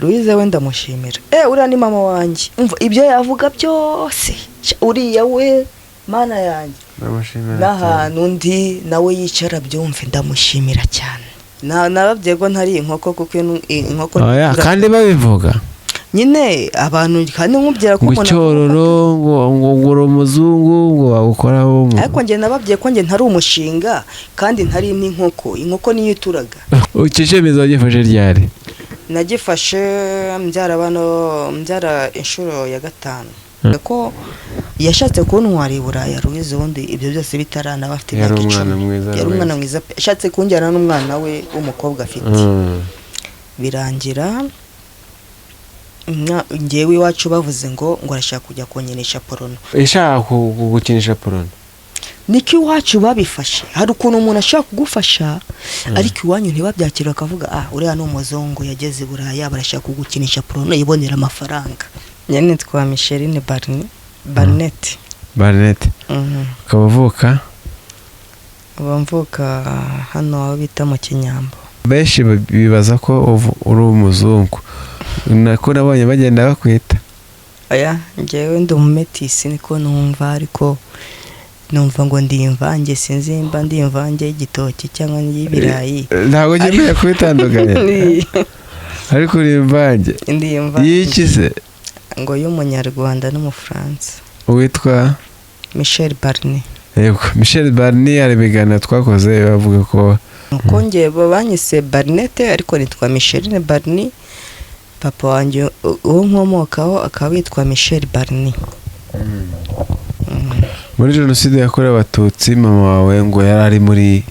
Louise wenda mushimira uriya ni mama wanjye umva ibyo yavuga byose uriya we mana yanjye n'ahantu ndi nawe yicara byumve ndamushimira cyane nababwiye ko ntari inkoko kuko inkoko kandi babivuga nyine abantu kandi nkubwira ko umuntu cyororo ngo umuzungu ngo bagukoraho ariko njye nababwiye ko njye ntari umushinga kandi ntari n'inkoko inkoko niyo ituraga ukicemizo gifashe ryari nagifashe mbyara inshuro ya 5 ko yashatse kuntwara Buraya Louise wundi ibyo byose bitarana bafite yari umwana mwiza yashatse kunjyana n'umwana we w'umukobwa afite birangira ngewe iwacu bavuze ngo arashaka kujya kunyinisha porono ishaka kugukinisha porono niki iwacu babifashe hari ukuntu umuntu ashaka kugufasha ariko iwanyu ntibabyakira akavuga uriya ni umuzungu yageze Buraya barashaka kugukinisha porono yibonera amafaranga nyene twa Micheline Barnett kabavuka bamvuka hano aho bita mu Kinyambo benshi bibaza ko uri umuzungu nako nabonye bagenda bakwita aya ngewe ndi umumetisi niko numva ariko numva ngo ndi imvange sinzi mba ndi imvange y'igitoki cyangwa y'ibirayi ntabwo ngiye kwitandukanya ariko uri imvange yikize ngo y'umunyarwanda n'umufaransa witwa Michel Barnier yego Michel Barnier ari bigana twakoze bavuga ko ngiye banyise Barnett ariko nitwa Micheline Barnier papa wanjye uwo nkomokaho akaba yitwa Michel Barnier muri jenoside yakorewe abatutsi mama wawe ngo yari ari muri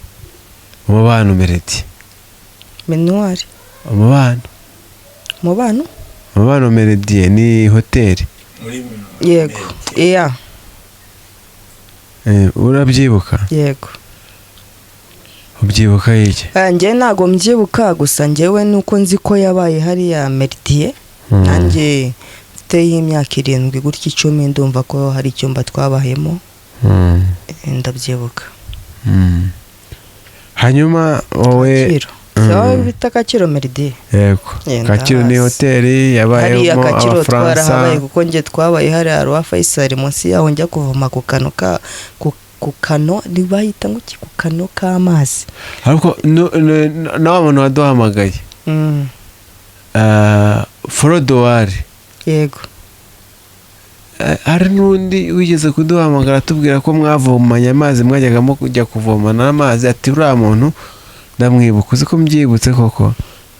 umubano Meredi Menuari umubano Meredi ni hoteli yego urabyibuka yego ubyibuka iki njye ntago mbyibuka gusa njyewe nuko nzi ko yabaye hariya Merdi nanjye mfite y'imyaka 7 gutya 10 ndumva ko hari icyumba twabahemo ndabyibuka hanyuma wowe bita Kacyiru Merdi yego Kacyiru ni hoteli yabayemo Abafaransa kuko njye twabaye hariya Roi Faisal munsi yaho njya kuvoma ku kano nibayita ngo ku kano k'amazi ariko nawe muntu waduhamagaye Frodowari yego hari n'undi wigeze kuduhamagara tubwira ko mwavomanye amazi mwajyagamo kujya kuvomana amazi ati uriya muntu ndamwibuka uzi ko mbyibutse koko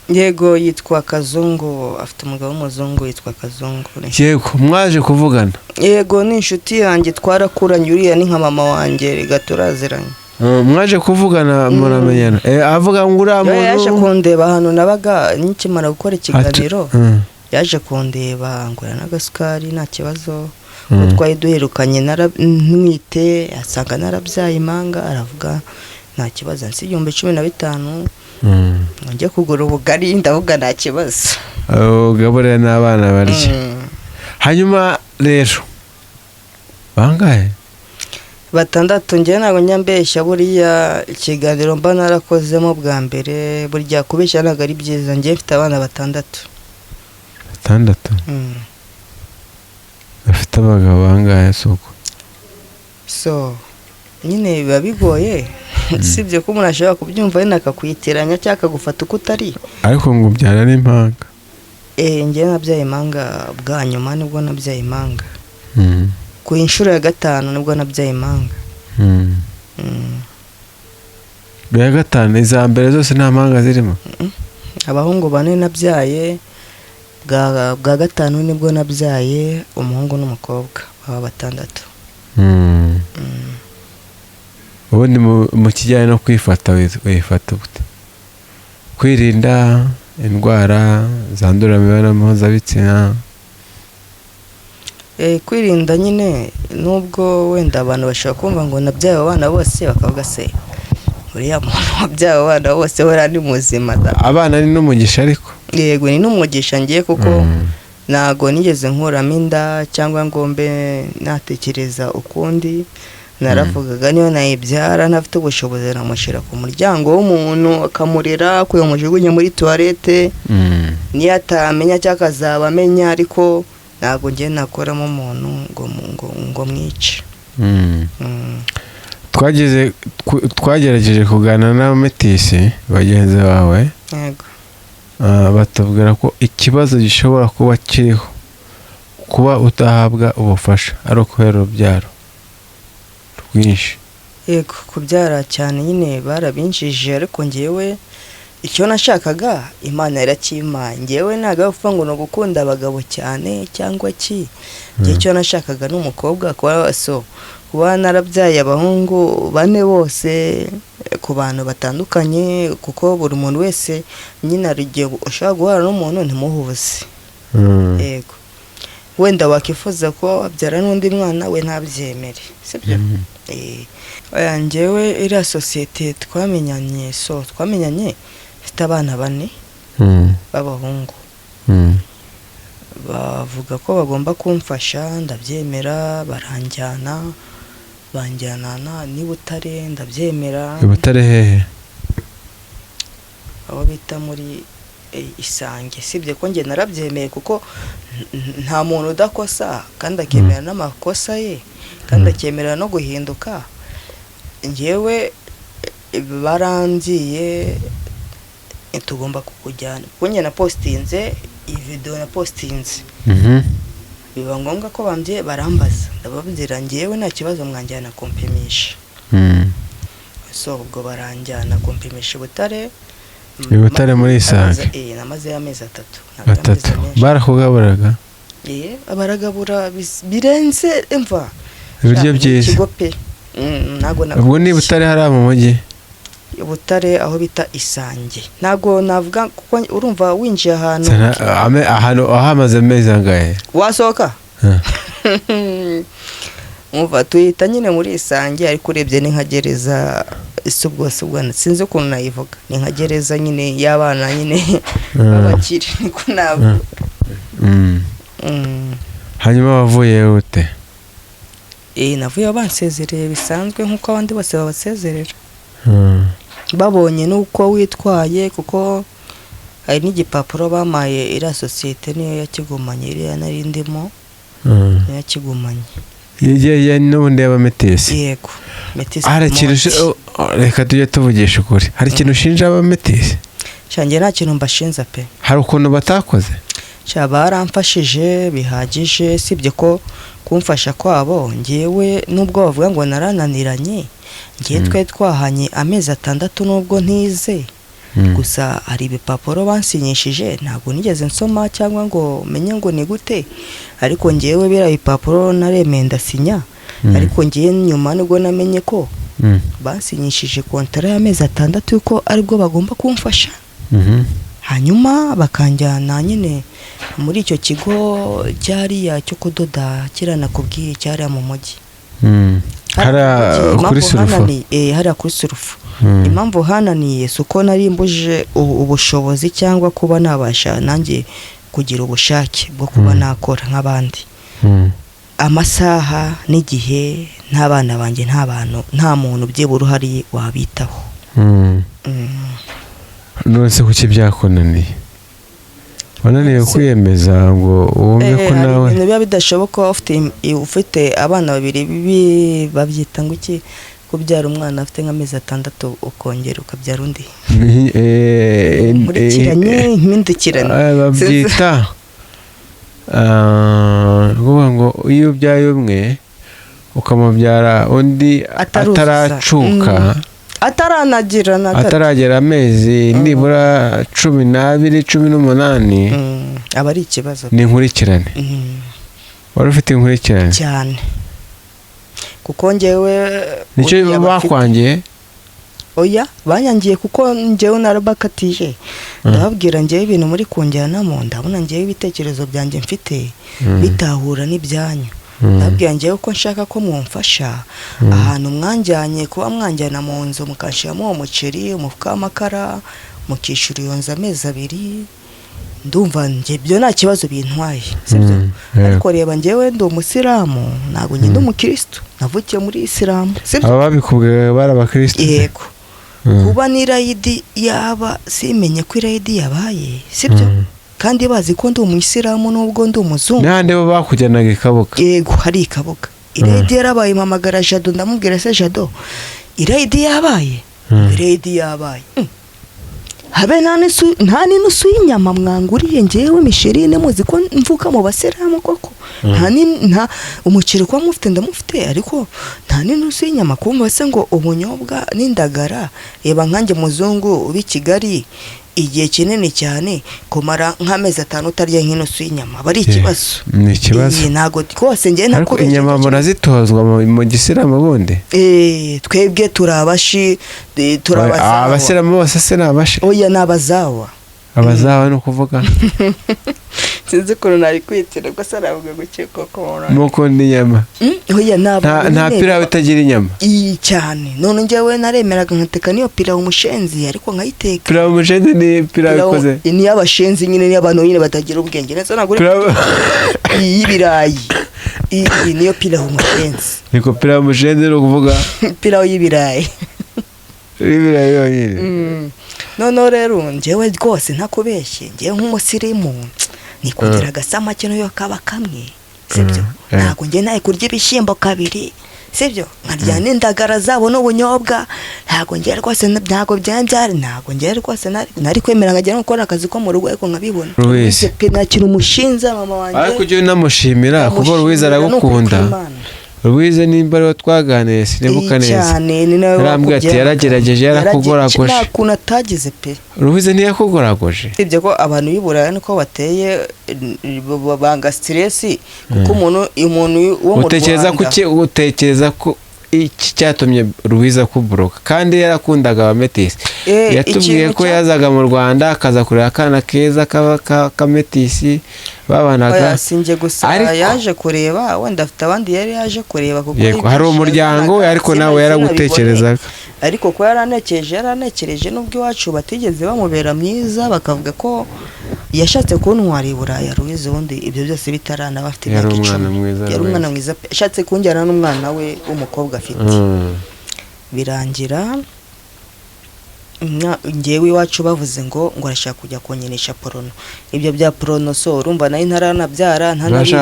yego yitwa Kazungu afite umugabo w'umuzungu yitwa Kazungu yego mwaje kuvugana yego ni inshuti yanjye twarakuranye uriya ni nka mama wanjye gaturaziranye mwaje kuvugana muramenyana avuga ngo uriya muntu yaje kundeba hano nabaga nikimara gukora ikiganiro yaje kundeba ngura n'agasukari nta kibazo utwaye duherukanye ntwite asanga narabyaye impanga aravuga nta kibazo nsi 15,000 njye kugura ubugari ndavuga nta kibazo ugaburira n'abana barya hanyuma rero bangahe 6 njye ntabwo nyambeshya buriya ikiganiro mba narakozemo bwa mbere burya kubeshya ntabwo ari byiza njye mfite abana 6 bafite abagabo bangahe so nyine biba bigoye sibyo ko umuntu ashobora kubyumva ari nakakwitiranya cyangwa akagufata uko utari ariko ngo ubyara n'impanga njye nabyaye impanga bwa nyuma nibwo nabyaye impanga ku inshuro ya 5 nibwo nabyaye impanga ya 5 iza mbere zose nta mpanga zirimo abahungu 4 nabyaye bwa 5 nibwo nabyaye umuhungu n'umukobwa baba 6 ubundi mu kijyanye no kwifata wifata gute kwirinda indwara zandurira mu mibonano mpuzabitsina kwirinda nyine nubwo wenda abantu bashaka kumva ngo nabyaye abana bose bakavuga se uriya muntu wabyaye abana bose wera ni muzima abana ni n'umugisha ariko yego ni n'umugisha ngiye kuko nago nigeze nkuramo inda cyangwa ngo mbe natekereza ukundi naravugaga niyo nayibyara ntafite ubushobozi namushyira ku muryango w'umuntu akamurera kuyamujugunya muri toilette niyo atamenya cyangwa akazaba amenya ariko ntabwo njye nakoramo umuntu ngo mwice. twagerageje kuganira n'abametisi bagenzi bawe, yego, batubwira ko ikibazo gishobora kuba kiriho kuba utahabwa ubufasha ari ukubera urubyaro rwinshi. yego, kubyara cyane nyine barabinjije ariko ngewe icyo nashakaga Imana irakimpaye. ngewe ntabwo upfa ngo no gukunda abagabo cyane cyangwa ki, ngewe icyo nashakaga n'umukobwa kuba narabyaye abahungu 4 bose ku bantu batandukanye, kuko buri muntu wese nyine arigiye ushaka guhara n'umuntu ntimuhuze. yego, wenda wakifuza ko abyara n'undi mwana we ntabyemere, sibyo? ngewe iriya sosiyete twamenyanye mfite abana 4 b'abahungu. bavuga ko bagomba kumfasha, ndabyemera, banjyana ni Butare, ndabyemera. Butare hehe? aho bita muri Isange, sibye ko njye narabyemeye kuko nta muntu udakosa kandi akemera n'amakosa ye kandi akemera no guhinduka. ngewe barangiye tugomba kukujyana kuko njye napostinze iyi video napostinze, biba ngombwa ko bambye barambaza, ndababwira ngewe nta kibazo mwanjyana kumpimisha. ubwo baranjyana kumpimisha Butare. Butare muri Isange. namaze amezi 3. barakugaburaga? baragabura birenze imva ibiryo byiza. Ikigo pe ntago ubwo ni Butare hari mu mujyi? Butare aho bita Isange, ntago navuga kuko urumva winjiye ahantu ahamaze amezi angahe wasohoka. umva tuyita nyine muri Isange ariko urebye ni nka gereza bwose sinzi ukuntu nayivuga, ni nka gereza nyine y'abana nyine babakiri niko nabo. hanyuma wavuye ute? navuye bansezereye bisanzwe nk'uko abandi bose babasezerera. babonye nuko witwaye kuko hari n'igipapuro bamaye iriya sosiyete niyo yakigumanye, iriya nari ndimo niyo yakigumanye. n'ubundi y'abametisi? yego, metisi. reka tujye tuvugisha ukuri, hari ikintu ushinja abametisi? Shange nta kintu mbashinza pe. hari ukuntu batakoze? baramfashije bihagije, sibye ko kumfasha kwabo ngewe nubwo bavuga ngo narananiranye, ngewe twe twahanye amezi 6 nubwo ntize. gusa hari ibipapuro bansinyishije ntabwo nigeze nsoma cyangwa ngo menye ngo ni gute, ariko ngewe bira ibipapuro naremeye ndasinya. ariko ngewe nyuma nubwo namenye ko bansinyishije kontara y'amezi 6 yuko aribwo bagomba kumfasha. hanyuma bakanjyana nyine muri icyo kigo cyariya cyo kudoda kirana kubwiye cyari mu mujyi. kuri Surufu. impamvu hananiye suko nari mbuje ubushobozi cyangwa kuba nabasha nanjye kugira ubushake bwo kuba nakora nk'abandi. amasaha n'igihe ntabana banjye nta muntu byibura uhari wabitaho. nose kuki byakonaniye? wananiwe kwiyemeza ngo wumve ko nawe ibintu biba bidashoboka. ufite abana 2 babyita ngo iki, kubyara umwana afite nk'amezi 6 ukongera ukabyara undi nkurikiranye impindukirane babyita ngo iyo ubyaye umwe ukamubyara undi ataracuka, ataragera amezi nibura 12 18, aba ari ikibazo. ni inkurikirane. wari ufite inkurikirane cyane kuko ngewe nicyo bakwangiye? oya, banyangiye kuko ngewe narabakatije. ndababwira ngewe ibintu muri kunjyanamo ndabona ngewe ibitekerezo byanjye mfite bitahura n'ibyanyu. ndababwira ngewe ko nshaka ko mwumfasha ahantu mwanjyanye, kuba mwanjyana mu nzu mukashiramo umuceri, umufuka w'amakara, mukishyura iyo nzu amezi 2, ndumva njye byo nta kibazo bintwaye sibyo ariko reba njyewe ndi umusilamu ntabwo njye ndi umukristo navukiye muri isilamu sibyo aba babikubwiye bari abakristo yego kuba n'irayidi yaba simenye ko irayidi yabaye sibyo kandi bazi ko ndi umuyisilamu nubwo ndi umuzungu n'ahandi bo bakujyanaga ikabuga yego hari ikabuga irayidi yarabaye mpamagara Jado ndamubwira se Jado irayidi yabaye irayidi yabaye habe nta n'inusu y'inyama mwanguriye njyewe Micheline muzi ko mvuka mu basilamu koko nta umuceri kwa mufite ndamufite ariko nta n'inusu y'inyama kumva se ngo ubunyobwa n'indagara reba nkanjye muzungu ubi Kigali igihe kinini cyane kumara nk'amezi 5 utarya nk'inusu y'inyama bari ikibazo ni ikibazo ntago rwose njye ariko inyama murazitozwa mu gisiramu bundi twebwe turabashi turabazawa abasiramu bose se nabashi oya nabazawa abazawa no kuvuga sinzi ko nari kwitira ko saravuga guke koko muko ni inyama oya nta pirawu itagira inyama cyane none njyewe naremeraga nkateka niyo pirawu umushenzi ariko nkayiteka pirawu umushenzi ni pirawu ikoze ni y'abashenzi nyine ni abantu nyine batagira ubwenge neza nagure y'ibirayi iyi niyo pirawu umushenzi niko pirawu umushenzi no kuvuga pirawu y'ibirayi yonyine none rero njyewe rwose ntakubeshye njyewe nk'umusirimu nikundira agasama kino yo kaba kamwe sibyo ntabwo njye naye kurya ibishyimbo kabiri sibyo nkarya n'indagara zabo n'ubunyobwa ntabwo njye rwose ntabwo byanjyari ntabwo njye rwose nari kwemera nkajya gukora akazi ko mu rugo ariko nkabibona pe nakira umushinza mama wanjye ariko ujye unamushimira kuko Louise aragukunda Louise nimba ariwe twaganiye sinibuka neza yarambwiye ati yaragerageje yarakugoragoje nta kuntu atagize pe Louise ntiyakugoragoje sibyo ko abantu b'Iburaya niko bateye banga stress kuko umuntu wo mu Rwanda utekereza ko iki cyatumye Louise akuburoka kandi yarakundaga abametisi yatubwiye ko yazaga mu Rwanda akaza kureba akana keza k'akametisi babanaga sinjye gusa yaje kureba wenda afite abandi yari yaje kureba kuko hari umuryango ariko nawe yaragutekerezaga ariko ko yaranekereje nubwo iwacu batigeze bamubera mwiza bakavuga ko yashatse kuntwara i Buraya Louise ubundi ibyo byose bitarana bafite yari umwana mwiza yashatse kunjyana n'umwana we w'umukobwa afite birangira ngewe iwacu bavuze ngo arashaka kujya kunyenisha porono ibyo bya porono so urumva nayo ntaranabyara ntanabizi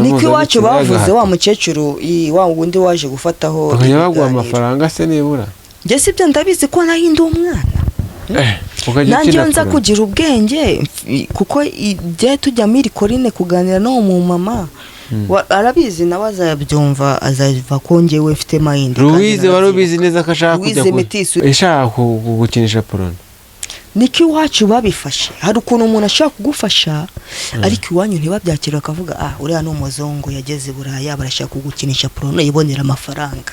niko iwacu bavuze wa mukecuru wa wundi waje gufataho bakajya baguha amafaranga se nibura njye sibyo ndabizi ko nahinda umwana nanjye nza kugira ubwenge kuko igihe tujya muri Corine kuganira no mu mama arabizi nawe azabyumva azava ko njyewe mfite mayindi Louise wari ubizi neza ko ashaka kujya kugukinisha porono niko iwacu babifashe hari ukuntu umuntu ashaka kugufasha ariko iwanyu ntibabyakira bakavuga uriya ni umuzungu yageze i Buraya barashaka kugukinisha porono yibonera amafaranga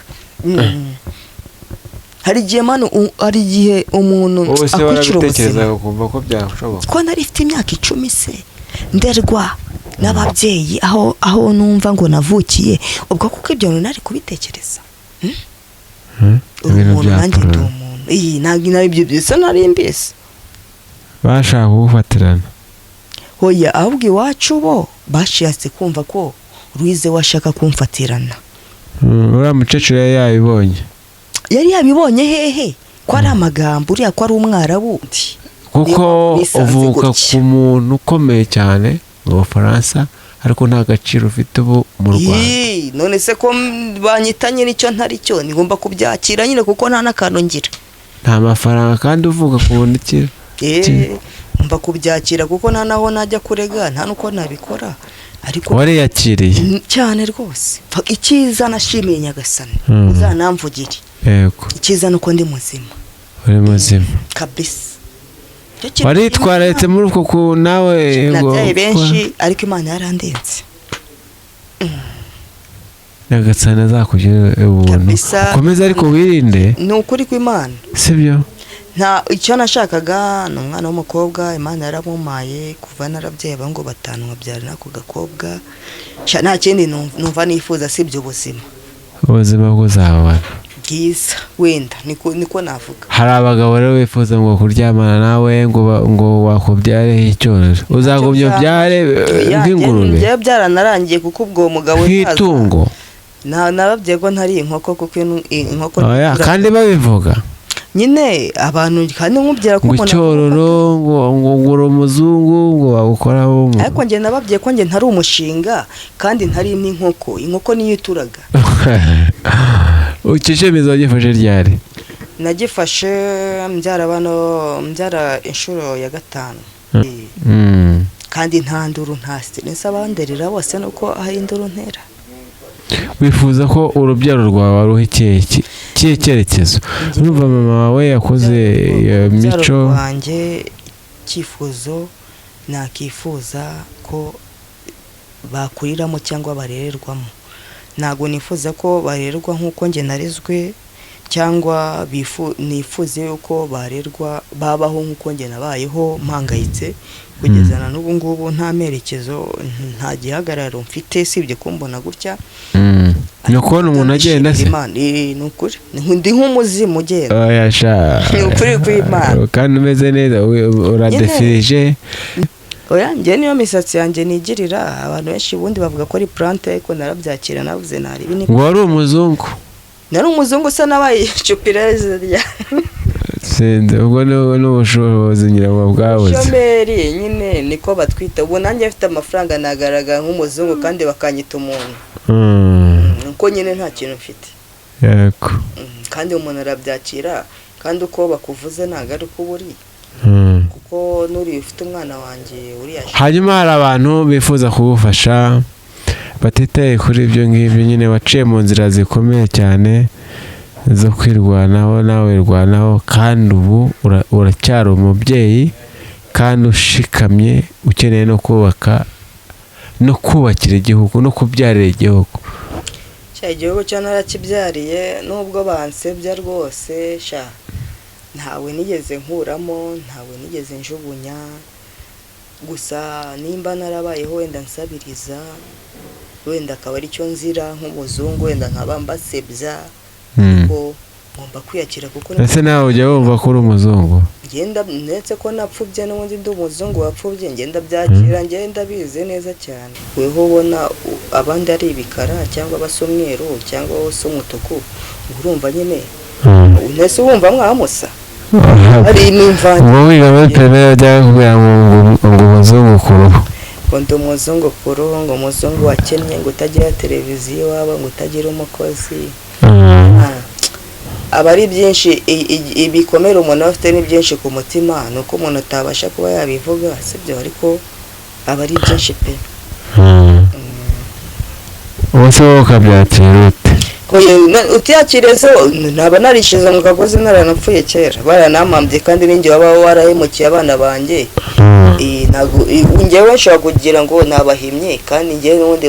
hari igihe umuntu akwicira ubuzima ko byashoboka ko nari mfite imyaka 10 se nderwa n'ababyeyi aho numva ngo navukiye ubwo kuko ibyo nari kubitekereza ibintu bya umuntu iyi ntabwo ibyo byose nari mbese bashaka kugufatirana hoya ahubwo iwacu bo bashatse kumva ko Louise washaka kumfatirana uriya mukecuru yari yabibonye hehe ko ari amagambo uriya ko ari umwarabu kuko uvuka ku muntu ukomeye cyane mu Bufaransa ariko nta gaciro ufite ubu mu Rwanda none se ko banyitanye nicyo ntari cyo nigomba kubyakira nyine kuko nta n'akantu ngira nta mafaranga kandi uvuga ku buntu iki mba kubyakira kuko nta naho najya kurega nta nuko nabikora ariko wariyakiriye cyane rwose icyiza nashimiye Nyagasani uzanamvugire yego icyiza nuko ndi muzima uri muzima kabisa waritwaretse muri uko nawe nabyaye benshi ariko Imana yarandenze Nyagasani azakugira ubuntu komeza ariko wirinde ni ukuri kw'Imana sibyo nta icyo nashakaga ni umwana w'umukobwa Imana yaramumaye kuva narabyaye ngo 5 nkabyara nako gakobwa nta kindi numva nifuza sibyo ubuzima bw'uzabana bwiza wenda niko navuga. Hari abagabo rero wifuza ngo kuryamana nawe ngo wakubyare icyororo, uzagumya byare nk'ingurube. Njye byaranarangiye kuko ubwo mugabo nk'itungo nababwiye ko ntari inkoko kuko inkoko kandi babivuga nyine abantu kandi nkubwira ko umuntu icyororo ngo ngura umuzungu ngo wagukoraho. Ariko njye nababwiye ko njye ntari umushinga kandi ntari n'inkoko, inkoko niyo ituraga. Icyemezo gifashe ryari? Nagifashe mbyara inshuro ya 5. Kandi nta nduru nta stress abanderera bose nuko hari induru ntera. Wifuza ko urubyaro rwawe ruha ikihe cyerekezo? Urumva mama wawe yakoze mico wanjye, cyifuzo nakifuza ko bakuriramo cyangwa barererwamo. Ntago nifuza ko barerwa nk'uko njye narezwe cyangwa nifuze uko barerwa babaho nk'uko njye nabayeho mpangayitse kugezana n'ubu ngubu nta merekezo nta gihagararo mfite sibye kumbona gutya. No kubona umuntu agenda se ni ukuri ndi nk'umuzimu ugenda. Yasha ni ukuri kw'Imana kandi umeze neza uradefirije. Oya njye niyo misatsi yanjye nigirira abantu benshi ubundi bavuga ko ari plante ariko narabyakira navuze nari bini. Ngo wari umuzungu? Nari umuzungu se nabaye chupireze rya sende ubwo n'ubushobozi nyirawo bwawe. Shomeri nyine niko batwita. Ubu nanjye afite amafaranga nagaragara nk'umuzungu kandi bakanyita umuntu. Nuko nyine nta kintu mfite. Yego. Kandi umuntu arabyakira kandi uko bakuvuze ntago uko buri. Kuko nuri ufite umwana wanjye uriya. Hanyuma hari abantu bifuza kugufasha batitaye kuri ibyo ngibyo, nyine waciye mu nzira zikomeye cyane zo kwirwanaho nawe irwanaho, kandi ubu uracyari umubyeyi kandi ushikamye ukeneye no kubakira igihugu no kubyarira igihugu. Igihugu cyo narakibyariye nubwo bansebya rwose sha ntawe nigeze nkuramo, ntawe nigeze njugunya. Gusa nimba narabayeho wenda nsabiriza, wenda akaba ari cyo nzira nk'umuzungu, wenda nkaba mbasebya kuko ngomba kwiyakira kuko ese nawe ujya wumva ko uri umuzungu? Ngenda ndetse ko napfubye n'ubundi ndi umuzungu wapfubye ngenda byakira ngenda bize neza cyane. Weho ubona abandi ari ibikara cyangwa basa umweru cyangwa basa umutuku urumva nyine unese wumva mwamusa ari n'imvange. Ngo wiga muri primaire bya kugira ngo umuzungu kuru ngo ndi umuzungu kuru, ngo umuzungu wakennye, ngo utagira televiziyo waba, ngo utagira umukozi. Abari byinshi ibikomera umuntu afite ni byinshi ku mutima nuko umuntu atabasha kuba yabivuga sibyo, ariko abari byinshi pe. Wose ukabyakira ute? Utiyakireze naba narishize mu kagozi naranapfuye kera baranamambye kandi ninjye waba warahemukiye abana banjye. Njyewe nshobora kugira ngo nabahimye kandi njyewe n'ubundi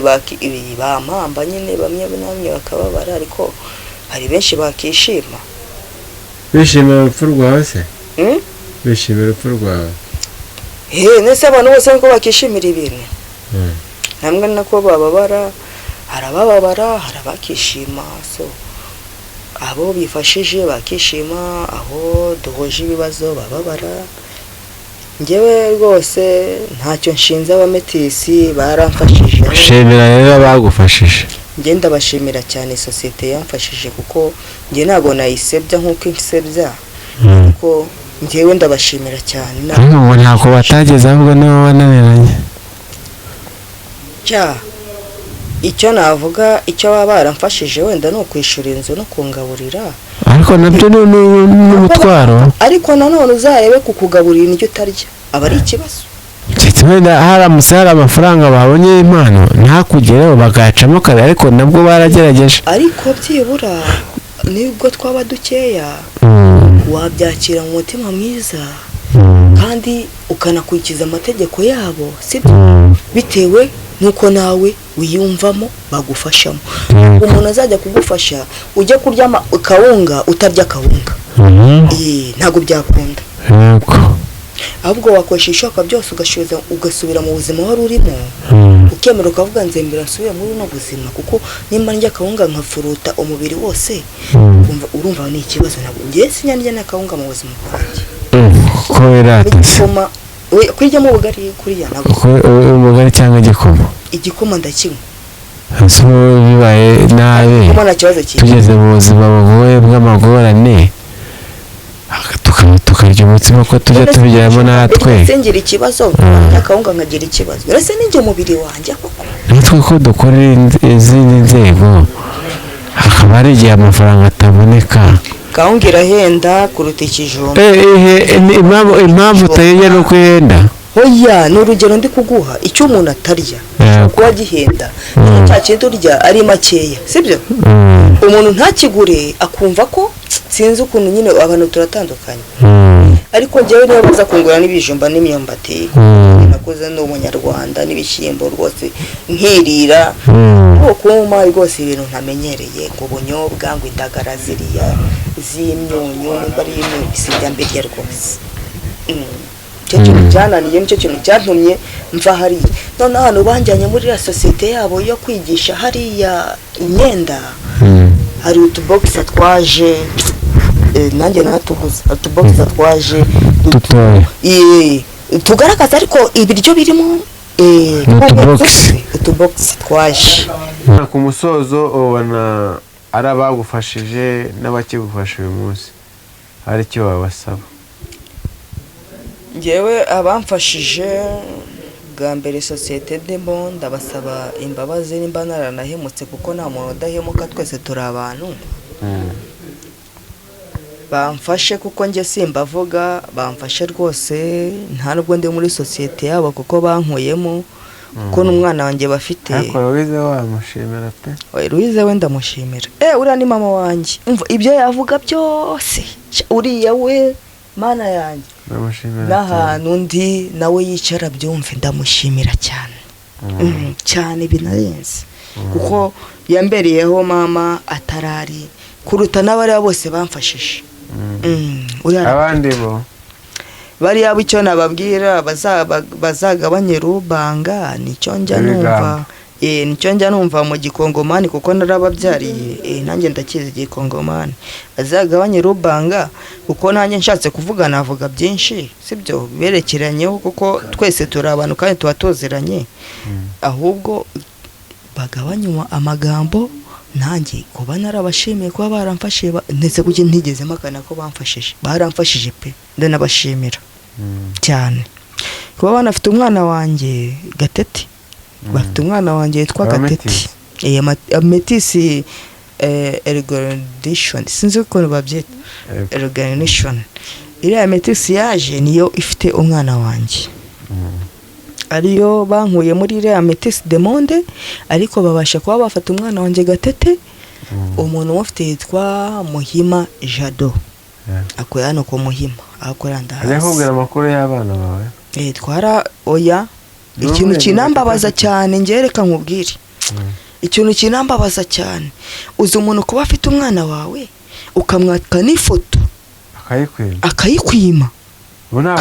bampamba nyine bamwe namwe bakababara, ariko hari benshi bakishima. Bishimira urupfu rwawe se? Bishimira urupfu rwawe? Nese abantu bose ko bakishimira ibintu. Namwe nako bababara, harababara, harabakishima. So abo bifashije bakishima, abo duhoje ibibazo bababara. Njyewe rwose ntacyo nshinze abametisi baramfashije. Shimira rero bagufashije. Ngenda bashimira cyane societe yamfashije kuko nge nago nayisebya nkuko insebya. Kuko njyewe ndabashimira cyane. Ngo ntako batageze ahubwo nibo bananiranye. Icyo navuga icyo baba baramfashije wenda no kwishura inzu no kungaburira. Ariko nabyo n'umutwaro. Ariko nanone uzarebe kukugaburira n'icyo utarya aba ari ikibazo. Wenda haramutse hari amafaranga babonye impano ntakugereho bagacamo kare, ariko nabwo baragerageje. Ariko byibura nibwo twaba dukeya wabyakira mu mutima mwiza kandi ukanakurikiza amategeko yabo sibyo, bitewe nuko nawe wiyumvamo bagufashamo. Umuntu azajya kugufasha ujye kurya kawunga utarya kawunga, ntago byakunda. Ahubwo wakoresha ishoka byose ugasubira mu buzima wari urimo ukemera ukavuga nzembera nsubira muri no buzima kuko nimba njya kawunga nkafuruta umubiri wose urumva ni ikibazo ntabwo ngiye sinyandya nakawunga mu buzima bwanjye ko iratase kuryamo ubugari kuriya ntabwo umugari cyangwa igikoma ndakinywa so bibaye nabi tugeze mu buzima bugoye bw'amagorane tukarya umutsima ko tujya tubigeramo natwe ngira ikibazo nakawunga nkagira ikibazo rese ninjye mubiri wanjye koko natwe ko dukorera izindi nzego hakaba hari igihe amafaranga ataboneka kawunga irahenda kuruta ikijumba impamvu utayirya ni uko ihenda oya ni urugero ndi kuguha icyo umuntu atarya kuba gihenda cya kintu urya ari makeya sibyo umuntu ntakigure akumva ko sinzi ukuntu nyine abantu turatandukanye ariko njyewe niba baza kungura n'ibijumba n'imyumbati nakoze n'umunyarwanda n'ibishyimbo rwose nkirira kuma rwose ibintu ntamenyereye ngo ubunyobwa ngo indagara ziriya z'imyunyu nimba ari imyunyu isijya mbirya rwose icyo kintu cyananiye nicyo kintu cyantumye mva hariya none hano banjyanye muri ya sosiyete yabo yo kwigisha hariya imyenda hari utubogisi twaje nanjye natuguze utubogisi twaje tugaragaza ariko ibiryo birimo utubogisi twaje ku musozo ubona ari abagufashije n'abakigufasha uyu munsi hari icyo babasaba ngewe abamfashije bwa mbere sosiyete ndimo ndabasaba imbabazi nimba naranahemutse kuko nta muntu udahemuka twese turi abantu bamfashe kuko njye simbavuga bamfashe rwose nta nubwo ndi muri sosiyete yabo kuko bankuyemo kuko n'umwana wanjye bafite ariko Louise wamushimira pe Louise we ndamushimira uriya ni mama wanjye ibyo yavuga byose uriya we mana yanjye n'ahantu undi nawe yicara byumve ndamushimira cyane cyane binarenze kuko yambereyeho mama atarari kuruta n'abariya bose bamfashije abandi bo bariya icyo nababwira bazagabanye rubanga nicyo njya numva nicyo njya numva mu gikongomani kuko narababyariye nanjye ndakizi igikongomani bazagabanye rubanga kuko nanjye nshatse kuvuga navuga byinshi sibyo berekeranyeho kuko twese turi abantu kandi tuba tuziranye ahubwo bagabanywa amagambo nanjye kuba narabashimiye kuba baramfashije ndetse kuko ntigeze makana ko bamfashije baramfashije pe ndanabashimira cyane kuba banafite umwana wanjye Gatete bafite umwana wanjye yitwa Gatete Ametisi Ergoration sinzi ukuntu babyita Ergoration iriya Ametisi yaje niyo ifite umwana wanjye ariyo bankuye muri iriya Ametisi de Monde ariko babasha kuba bafata umwana wanjye Gatete umuntu ufite yitwa Muhima Jado akoya hano ku Muhima akorera ndahazi akubwira amakuru y'abana bawe twara oya ikintu kinambabaza cyane ngereka nkubwire ikintu kinambabaza cyane uzi umuntu kuba afite umwana wawe ukamwaka n'ifoto akayikwima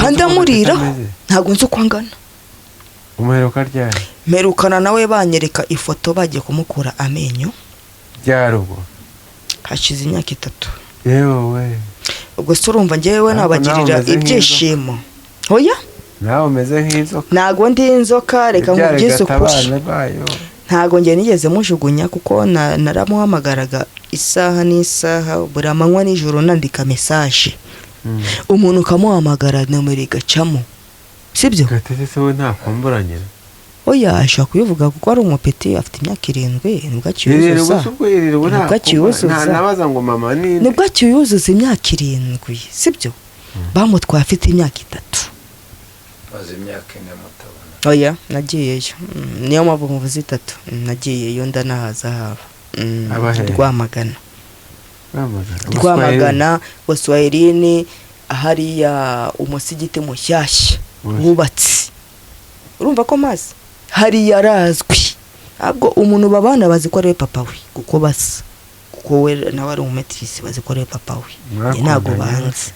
kandi amuriraho ntabwo nzi uko angana umuheruka ryari mperukana nawe banyereka ifoto bagiye kumukura amenyo byarugo hashize imyaka 3 yewe ubwo se urumva njyewe nabagirira ibyishimo oya nawe umeze nk'inzoka ntago ndi inzoka reka nkubyize ukuri ntago njye nigeze mujugunya kuko naramuhamagaraga isaha n'isaha buri amanywa n'ijoro nandika message umuntu ukamuhamagara nomero igacamo sibyo Gatete se we nta kwamburanye oya ashaka kubivuga kuko ari umupeti afite imyaka 7 nibwo akiyuzuza nabaza ngo mama ni nibwo akiyuzuza imyaka 7 sibyo bamutwaye afite imyaka 3 maze imyaka 4 mutabona oya nagiyeyo niyo mpamvu muvuze 3 nagiyeyo ndanahaza haba Rwamagana Waswahilini hariya umusigiti mushyashya wubatse urumva ko mazi hariya arazwi ntabwo umuntu babana bazi ko ari papa we kuko basa kuko we nawe ari umumetisi bazi ko ari papa we ntabwo banze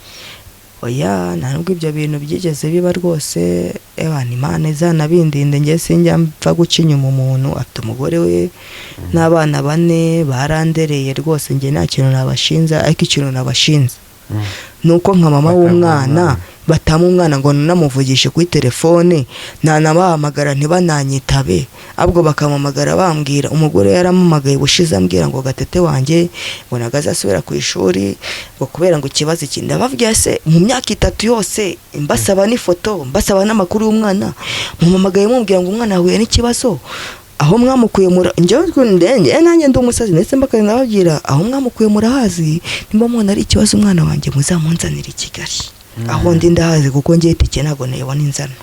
oya nta nubwo ibyo bintu byigeze biba rwose. Imana izanabindinde njye sinjya mpfa guca inyuma umuntu afite umugore we n'abana 4 barandereye rwose, njye nta kintu nabashinza, ariko ikintu nabashinze nuko nka mama w'umwana batama umwana ngo namuvugishe kuri telefone, nanabahamagara ntibananyitabe, ahubwo bakamamagara bambwira umugore yaramamagaye bushize ambwira ngo Gatete wanjye ngo nagazasubira ku ishuri ngo kubera ngo ikibazo iki. Ndababwiye se mu myaka 3 yose mbasaba n'ifoto, mbasaba n'amakuru y'umwana, mumamagaye mumbwira ngo umwana yahuye n'ikibazo, aho mwamukuye nanjye ndi umusazi ndetse mbakanye nababwira aho mwamukuye murahazi, nimba mubona ari ikibazo umwana wanjye muzamunzanira i Kigali, aho ndi ndahazi kuko ngiye itike ntabwo nayibona inzano.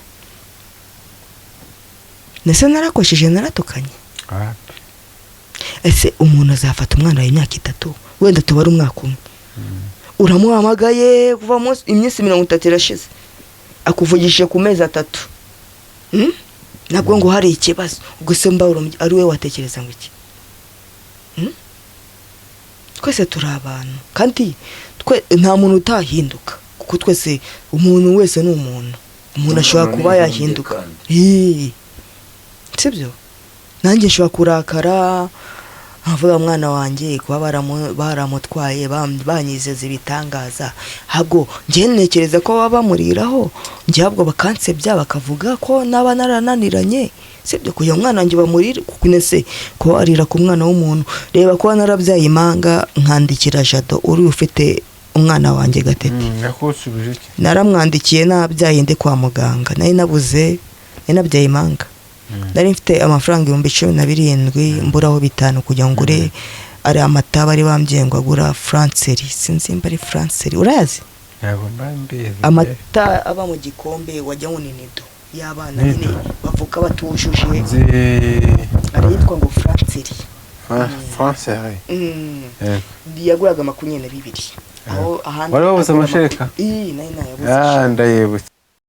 Nese narakosheje naratukanye. Ese umuntu azafata umwana w'imyaka 3 wenda tubara umwaka umwe, uramuhamagaye kuva iminsi 30 irashize akuvugishije ku mezi 3, nabwo ngo hari ikibazo, gusa ari we watekereza ngo iki? Twese turi abantu kandi nta muntu utahinduka, kuko twese umuntu wese ni umuntu ashobora kuba yahinduka. Sibyo? Nanjye nshobora kurakara nkavuga mwana wanjye kuba baramutwaye banyizeza ibitangaza, ahubwo njye ntekereza ko baba bamuriraho, njye ahubwo bakansebya bakavuga ko naba narananiranye. Sibyo? Kuyo mwana wanjye bamurira kukunese ko arira ku mwana w'umuntu. Reba ko narabyaye impanga nkandikira Jado uri ufite umwana wanjye Gatete. Nakosubije iki? Naramwandikiye nabyaye ndi kwa muganga, nari nabuze nabyaye impanga. Nari mfite amafaranga 17,000 mburaho 5 kugira ngo ure ari amata bari bambye ngo agura Franceri, sinzi mba ari Franceri urayazi? Ntabwo mbambiye. Amata aba mu gikombe wajya ngo ni nido y'abana nyine bavuka batujuje, arayitwa ngo Franceri. Franceri. Yaguraga 22. Aho ahandi wari wabuze amashereka? Nayi nayabuze. Ndayibutse.